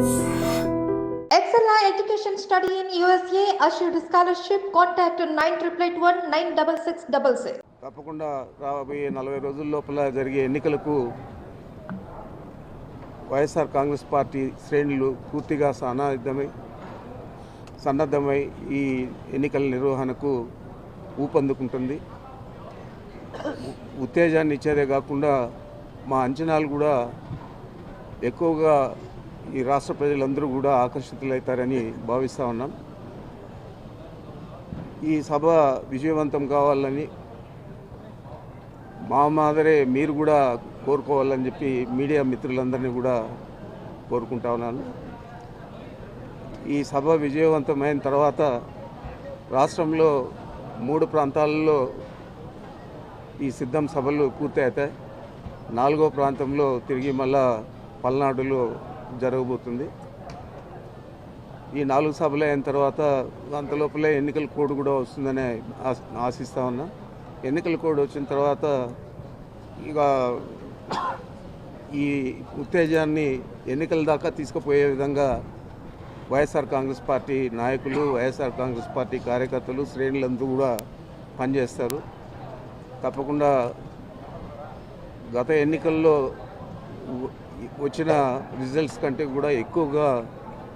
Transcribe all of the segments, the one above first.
Excella Education Study in USA assured scholarship. Contact 9881 తప్పకుండా రాబోయే 40 రోజుల లోపల జరిగే ఎన్నికలకు వైఎస్ఆర్ కాంగ్రెస్ పార్టీ శ్రేణులు పూర్తిగా సన్నద్ధమై ఈ ఎన్నికల నిర్వహణకు ఊపందుకుంటుంది. ఉత్తేజాన్ని ఇచ్చేదే కాకుండా మా అంచనాలు కూడా ఎక్కువగా ఈ రాష్ట్ర ప్రజలందరూ కూడా ఆకర్షితులవుతారని భావిస్తూ ఉన్నాం. ఈ సభ విజయవంతం కావాలని మా మాదిరే మీరు కూడా కోరుకోవాలని చెప్పి మీడియా మిత్రులందరినీ కూడా కోరుకుంటా ఉన్నాను. ఈ సభ విజయవంతమైన తర్వాత రాష్ట్రంలో 3 ప్రాంతాలలో ఈ సిద్ధం సభలు పూర్తి అవుతాయి. 4వ ప్రాంతంలో తిరిగి మళ్ళా పల్నాడులో జరగబోతుంది. ఈ 4 సభలు అయిన తర్వాత అంతలోపలే ఎన్నికల కోడ్ కూడా వస్తుందని ఆశిస్తూ ఉన్నా. ఎన్నికల కోడ్ వచ్చిన తర్వాత ఇక ఈ ఉత్తేజాన్ని ఎన్నికల దాకా తీసుకుపోయే విధంగా వైఎస్ఆర్ కాంగ్రెస్ పార్టీ నాయకులు, వైఎస్ఆర్ కాంగ్రెస్ పార్టీ కార్యకర్తలు, శ్రేణులందరూ కూడా పనిచేస్తారు. తప్పకుండా గత ఎన్నికల్లో వచ్చిన రిజల్ట్స్ కంటే కూడా ఎక్కువగా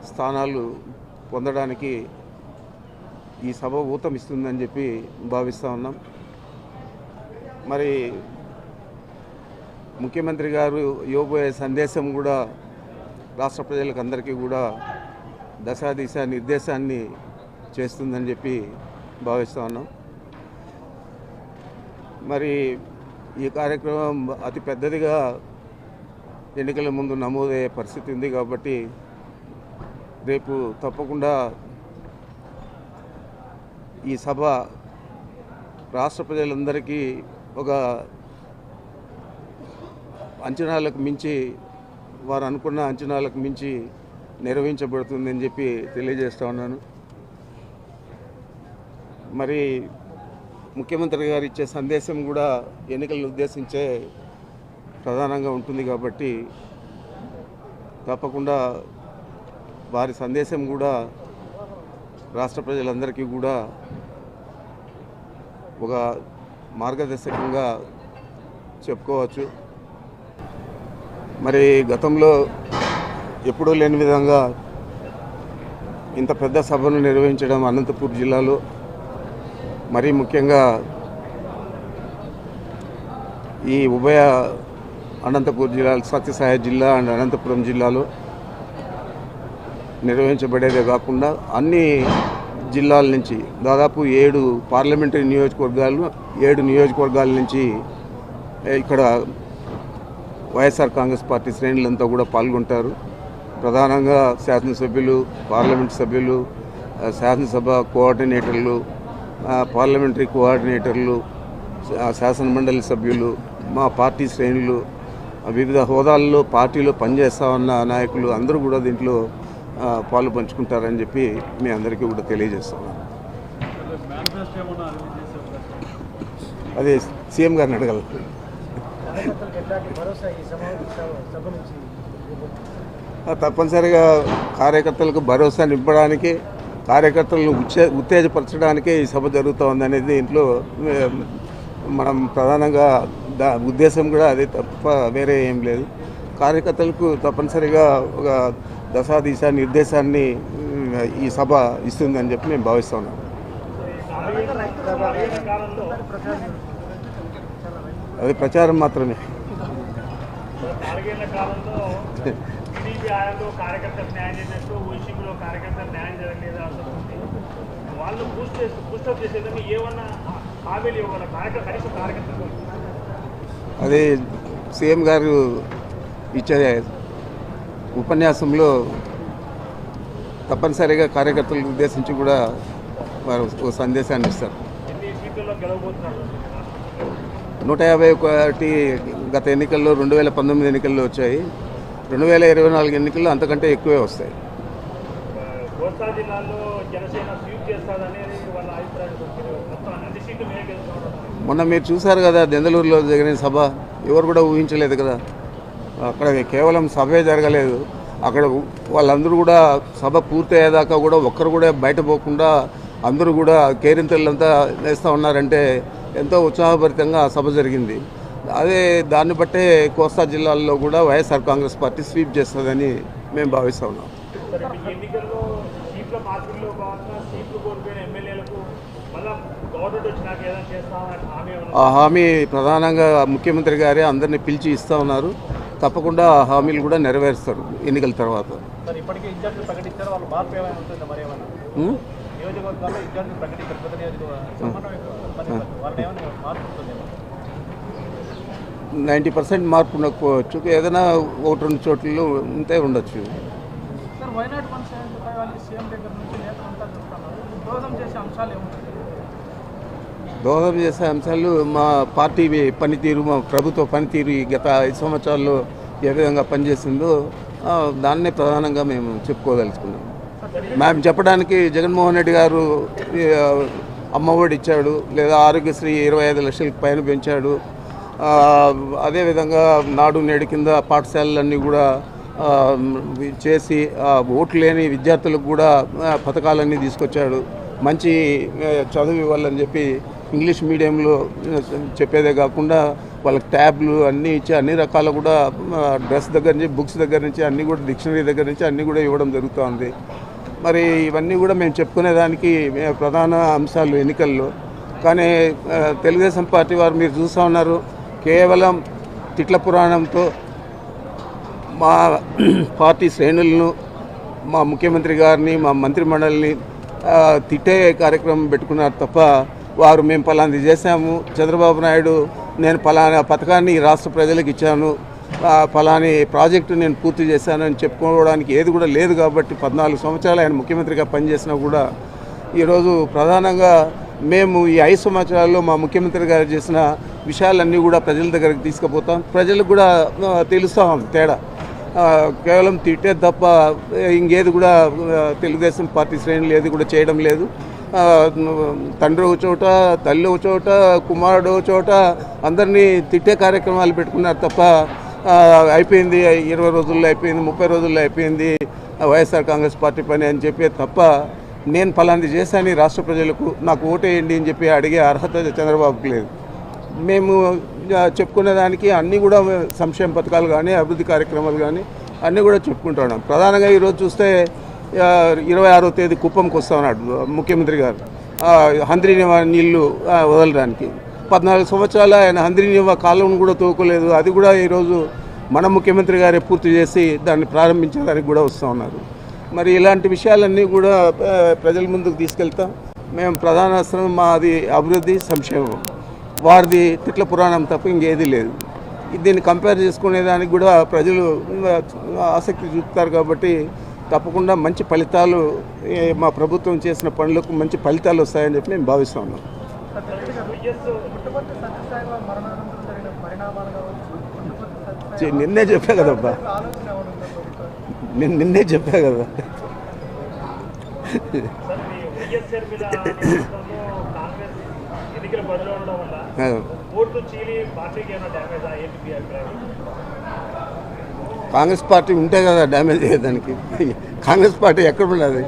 స్థానాలు పొందడానికి ఈ సభ ఊతమిస్తుందని చెప్పి భావిస్తూ ఉన్నాం. మరి ముఖ్యమంత్రి గారు ఇవ్వబోయే సందేశం కూడా రాష్ట్ర ప్రజలకు అందరికీ కూడా దశాదిశ నిర్దేశాన్ని చేస్తుందని చెప్పి భావిస్తూ ఉన్నాం. మరి ఈ కార్యక్రమం అతి పెద్దదిగా ఎన్నికల ముందు నమోదయ్యే పరిస్థితి ఉంది కాబట్టి రేపు తప్పకుండా ఈ సభ రాష్ట్ర ప్రజలందరికీ ఒక అంచనాలకు మించి, వారు అనుకున్న అంచనాలకు మించి నిర్వహించబడుతుందని చెప్పి తెలియజేస్తూ ఉన్నాను. మరి ముఖ్యమంత్రి గారు ఇచ్చే సందేశం కూడా ఎన్నికలను ఉద్దేశించే ప్రధానంగా ఉంటుంది కాబట్టి తప్పకుండా వారి సందేశం కూడా రాష్ట్ర ప్రజలందరికీ కూడా ఒక మార్గదర్శకంగా చెప్పుకోవచ్చు. మరి గతంలో ఎప్పుడూ లేని విధంగా ఇంత పెద్ద సభను నిర్వహించడం అనంతపూర్ జిల్లాలో, మరీ ముఖ్యంగా ఈ ఉభయ అనంతపూర్ జిల్లా, సత్యసాయి జిల్లా అండ్ అనంతపురం జిల్లాలో నిర్వహించబడేదే కాకుండా అన్ని జిల్లాల నుంచి దాదాపు 7 పార్లమెంటరీ నియోజకవర్గాలు, 7 నియోజకవర్గాల నుంచి ఇక్కడ వైఎస్ఆర్ కాంగ్రెస్ పార్టీ శ్రేణులంతా కూడా పాల్గొంటారు. ప్రధానంగా శాసనసభ్యులు, పార్లమెంట్ సభ్యులు, శాసనసభ కోఆర్డినేటర్లు, పార్లమెంటరీ కోఆర్డినేటర్లు, శాసనమండలి సభ్యులు, మా పార్టీ శ్రేణులు, వివిధ హోదాల్లో పార్టీలో పనిచేస్తూ ఉన్న నాయకులు అందరూ కూడా దీంట్లో పాలు పంచుకుంటారని చెప్పి మీ అందరికీ కూడా తెలియజేస్తున్నాను. అదే సీఎం గారిని అడగలరు. తప్పనిసరిగా కార్యకర్తలకు భరోసా నింపడానికి, కార్యకర్తలను ఉత్తేజపరచడానికే ఈ సభ జరుగుతూ ఉందనేది దీంట్లో మనం ప్రధానంగా ఉద్దేశం కూడా అదే తప్ప వేరే ఏం లేదు. కార్యకర్తలకు తప్పనిసరిగా ఒక దశాదిశ నిర్దేశాన్ని ఈ సభ ఇస్తుందని చెప్పి మేము భావిస్తూ ఉన్నాం. అది ప్రచారం మాత్రమే. అదే సీఎం గారు ఇచ్చే ఉపన్యాసంలో తప్పనిసరిగా కార్యకర్తలను ఉద్దేశించి కూడా వారు ఒక సందేశాన్ని ఇస్తారు. 151 గత ఎన్నికల్లో 2019 ఎన్నికల్లో వచ్చాయి. 2024 ఎన్నికల్లో అంతకంటే ఎక్కువే వస్తాయి. మొన్న మీరు చూశారు కదా, దెందలూరులో జరిగిన సభ ఎవరు కూడా ఊహించలేదు కదా. అక్కడ కేవలం సభే జరగలేదు, అక్కడ వాళ్ళందరూ కూడా సభ పూర్తయ్యేదాకా కూడా ఒక్కరు కూడా బయట పోకుండా అందరూ కూడా కేరింతలంతా వేస్తూ ఉన్నారంటే ఎంతో ఉత్సాహభరితంగా ఆ సభ జరిగింది. అదే దాన్ని బట్టే కోస్తా జిల్లాల్లో కూడా వైఎస్ఆర్ కాంగ్రెస్ పార్టీ స్వీప్ చేస్తుందని మేము భావిస్తూ ఉన్నాం. ఆ హామీ ప్రధానంగా ముఖ్యమంత్రి గారే అందరినీ పిలిచి ఇస్తూ ఉన్నారు. తప్పకుండా ఆ హామీలు కూడా నెరవేరుస్తారు ఎన్నికల తర్వాత. నైంటీ 90% మార్పు ఉండకపోవచ్చు, ఏదైనా 1-2 చోట్ల ఉంటే ఉండొచ్చు. దోహదం చేసే అంశాలు మా పార్టీ పనితీరు, మా ప్రభుత్వ పనితీరు ఈ గత 5 సంవత్సరాల్లో ఏ విధంగా పనిచేసిందో దాన్నే ప్రధానంగా మేము చెప్పుకోదలుచుకున్నాం. మేము చెప్పడానికి జగన్మోహన్ రెడ్డి గారు అమ్మఒడి ఇచ్చాడు, లేదా ఆరోగ్యశ్రీ 25 లక్షలకు పైన పెంచాడు. అదేవిధంగా నాడు నేడు కింద పాఠశాలలన్నీ కూడా చేసి ఓట్లు లేని విద్యార్థులకు కూడా పథకాలన్నీ తీసుకొచ్చాడు. మంచి చదువు ఇవ్వాలని చెప్పి ఇంగ్లీష్ మీడియంలో చెప్పేదే కాకుండా వాళ్ళకి ట్యాబ్లు అన్నీ ఇచ్చి అన్ని రకాల కూడా డ్రెస్ దగ్గర నుంచి బుక్స్ దగ్గర నుంచి అన్నీ కూడా డిక్షనరీ దగ్గర నుంచి అన్నీ కూడా ఇవ్వడం జరుగుతుంది. మరి ఇవన్నీ కూడా మేము చెప్పుకునేదానికి ప్రధాన అంశాలు ఎన్నికల్లో. కానీ తెలుగుదేశం పార్టీ వారు మీరు చూస్తూ ఉన్నారు, కేవలం తిట్ల పురాణంతో మా పార్టీ శ్రేణులను, మా ముఖ్యమంత్రి గారిని, మా మంత్రిమండలిని తిట్టే కార్యక్రమం పెట్టుకున్నారు తప్ప వారు మేము పలాంది చేశాము, చంద్రబాబు నాయుడు నేను పలానా పథకాన్ని రాష్ట్ర ప్రజలకు ఇచ్చాను, పలాని ప్రాజెక్టు నేను పూర్తి చేశానని చెప్పుకోవడానికి ఏది కూడా లేదు. కాబట్టి 14 సంవత్సరాలు ఆయన ముఖ్యమంత్రిగా పనిచేసినా కూడా ఈరోజు ప్రధానంగా మేము ఈ 5 సంవత్సరాల్లో మా ముఖ్యమంత్రి గారు చేసిన విషయాలన్నీ కూడా ప్రజల దగ్గరికి తీసుకుపోతాం. ప్రజలకు కూడా తెలుస్తాం తేడా. కేవలం తిట్టే తప్ప ఇంకేది కూడా తెలుగుదేశం పార్టీ శ్రేణులు ఏది కూడా చేయడం లేదు. తండ్రి ఒక చోట, తల్లి ఒక చోట, కుమారుడు ఒక చోట అందరినీ తిట్టే కార్యక్రమాలు పెట్టుకున్నారు తప్ప అయిపోయింది 20 రోజుల్లో అయిపోయింది, 30 రోజుల్లో అయిపోయింది వైఎస్ఆర్ కాంగ్రెస్ పార్టీ పని అని చెప్పే తప్ప నేను ఫలాంది చేశాను రాష్ట్ర ప్రజలకు నాకు ఓటేయండి అని చెప్పి అడిగే అర్హత చంద్రబాబుకి లేదు. మేము చెప్పుకునే దానికి అన్నీ కూడా సంక్షేమ పథకాలు కానీ అభివృద్ధి కార్యక్రమాలు కానీ అన్నీ కూడా చెప్పుకుంటున్నాం. ప్రధానంగా ఈరోజు చూస్తే 26వ తేదీ కుప్పంకి వస్తా ఉన్నాడు ముఖ్యమంత్రి గారు హంద్రీనివా నీళ్లు వదలడానికి. 14 సంవత్సరాలు ఆయన హంద్రీనివా కాలువను కూడా తోకలేదు. అది కూడా ఈరోజు మన ముఖ్యమంత్రి గారే పూర్తి చేసి దాన్ని ప్రారంభించడానికి కూడా వస్తూ ఉన్నారు. మరి ఇలాంటి విషయాలన్నీ కూడా ప్రజల ముందుకు తీసుకెళ్తాం. మేము ప్రధాన అస్త్రం మాది అభివృద్ధి, సంక్షేమం. వారిది తిట్ల పురాణం తప్ప ఇంకేదీ లేదు. దీన్ని కంపేర్ చేసుకునేదానికి కూడా ప్రజలు ఆసక్తి చూపుతారు. కాబట్టి తప్పకుండా మంచి ఫలితాలు, మా ప్రభుత్వం చేసిన పనులకు మంచి ఫలితాలు వస్తాయని చెప్పి మేము భావిస్తూ ఉన్నాం. నిన్నే చెప్పా కదబ్బా, నిన్నే చెప్పా కదా. కాంగ్రెస్ పార్టీ ఉంటే కదా డ్యామేజ్ అయ్యేదానికి. కాంగ్రెస్ పార్టీ ఎక్కడ ఉండదు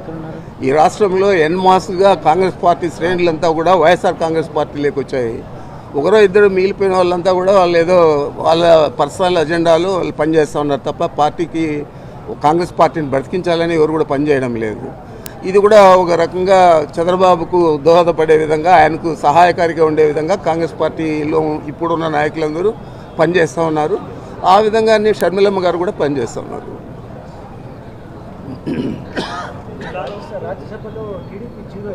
ఈ రాష్ట్రంలో. ఎన్మాస్గా కాంగ్రెస్ పార్టీ శ్రేణులంతా కూడా వైఎస్ఆర్ కాంగ్రెస్ పార్టీలోకి వచ్చాయి. ఒకరో ఇద్దరు మిగిలిపోయిన వాళ్ళంతా కూడా వాళ్ళు ఏదో వాళ్ళ పర్సనల్ అజెండాలు వాళ్ళు పనిచేస్తూ ఉన్నారు తప్ప పార్టీకి, కాంగ్రెస్ పార్టీని బ్రతికించాలని ఎవరు కూడా పనిచేయడం లేదు. ఇది కూడా ఒక రకంగా చంద్రబాబుకు దోహదపడే విధంగా, ఆయనకు సహాయకారిగా ఉండే విధంగా కాంగ్రెస్ పార్టీలో ఇప్పుడున్న నాయకులందరూ పనిచేస్తూ ఉన్నారు. ఆ విధంగానే షర్మిలమ్మ గారు కూడా పనిచేస్తూ ఉన్నారు. రాజ్యసభలో టీడీపీ 0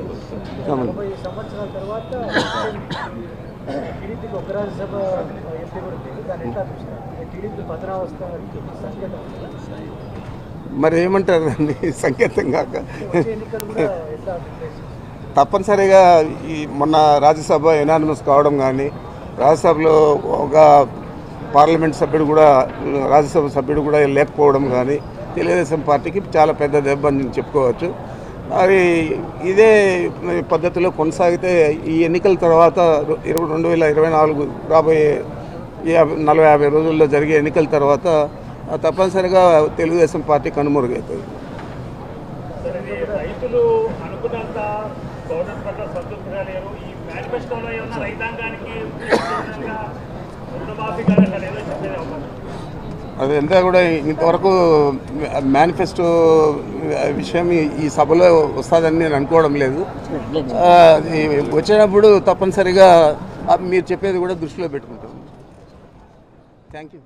40 సంవత్సరాల తర్వాత టీడీపీకి ఒక రాజ్యసభ ఎంపీ కూడా లేదు. దాన్ని ఎట్లా చూస్తారు? టీడీపీ పతనావస్థ సంకేతం మరి ఏమంటారు దాన్ని సంకేతం కాక ఎన్నికలు కూడా ఎట్లా తప్పనిసరిగా ఈ మొన్న రాజ్యసభ ఎనానిమస్ కావడం కానీ, రాజ్యసభలో ఒక పార్లమెంట్ సభ్యుడు కూడా, రాజ్యసభ సభ్యుడు కూడా లేకపోవడం కానీ తెలుగుదేశం పార్టీకి చాలా పెద్ద దెబ్బ అని చెప్పుకోవచ్చు. మరి ఇదే పద్ధతిలో కొనసాగితే ఈ ఎన్నికల తర్వాత 2024 రాబోయే 40-50 రోజుల్లో జరిగే ఎన్నికల తర్వాత తప్పనిసరిగా తెలుగుదేశం పార్టీ కనుమరుగవుతుంది. సరే, రైతులు అనుకున్నంత గవర్నమెంట్ పట్ల సంతృప్తిగా లేరు. ఈ మేనిఫెస్టోలో ఏమన్నా రైతాంగానికి రుణమాఫీ కానీ అట్లా ఏదో చెప్పేది అవకాశం? అదంతా కూడా ఇంతవరకు మేనిఫెస్టో విషయం ఈ సభలో వస్తుందని నేను అనుకోవడం లేదు. వచ్చినప్పుడు తప్పనిసరిగా మీరు చెప్పేది కూడా దృష్టిలో పెట్టుకుంటాం. Thank you.